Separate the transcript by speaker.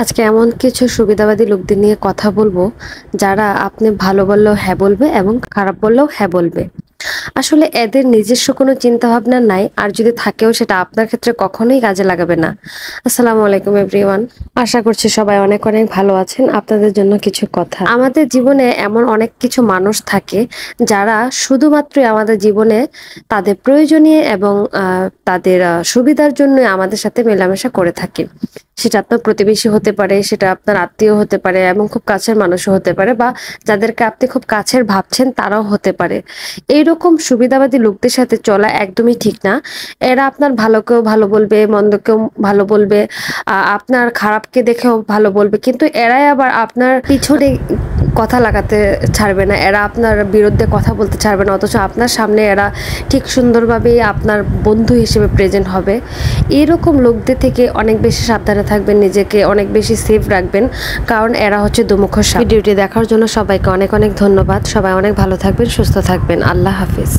Speaker 1: আজকে এমন কিছু সুবিধাবাদী লোকদের নিয়ে কথা বলবো যারা আপনি ভালো বললেও হ্যাঁ বলবে এবং খারাপ বললেও হ্যাঁ বলবে। আসলে এদের নিজস্ব কোনো চিন্তা ভাবনা নাই, আর যদি থাকেও সেটা আপনার ক্ষেত্রে কখনোই কাজে লাগাবে না। আসসালামু আলাইকুম এভরিওয়ান, আশা করছি সবাই অনেক অনেক ভালো আছেন। আপনাদের জন্য কিছু কথা, আমাদের জীবনে এমন অনেক কিছু মানুষ থাকে যারা শুধুমাত্রই আমাদের জীবনে তাদের প্রয়োজনীয় এবং তাদের সুবিধার জন্য আমাদের সাথে মেলামেশা করে থাকে। সেটা আপনার প্রতিবেশী হতে পারে, সেটা আপনার আত্মীয় হতে পারে এবং খুব কাছের মানুষও হতে পারে, বা যাদেরকে আপনি খুব কাছের ভাবছেন তারাও হতে পারে। এইরকম সুবিধাবাদী লোকদের সাথে চলা একদমই ঠিক না। এরা আপনার ভালোকেও ভালো বলবে, মন্দকেও ভালো বলবে, আপনার খারাপকে দেখেও ভালো বলবে, কিন্তু এরাই আবার আপনার পিছনে কথা লাগাতে ছাড়বে না, এরা আপনার বিরুদ্ধে কথা বলতে ছাড়বে না, অথচ আপনার সামনে এরা ঠিক সুন্দরভাবেই আপনার বন্ধু হিসেবে প্রেজেন্ট হবে। এরকম লোকদের থেকে অনেক বেশি সাবধানে থাকবেন, নিজেকে অনেক বেশি সেফ রাখবেন, কারণ এরা হচ্ছে দুমুখ সাপ। ভিডিওটি দেখার জন্য সবাইকে অনেক অনেক ধন্যবাদ। সবাই অনেক ভালো থাকবেন, সুস্থ থাকবেন। আল্লাহ হাফিজ।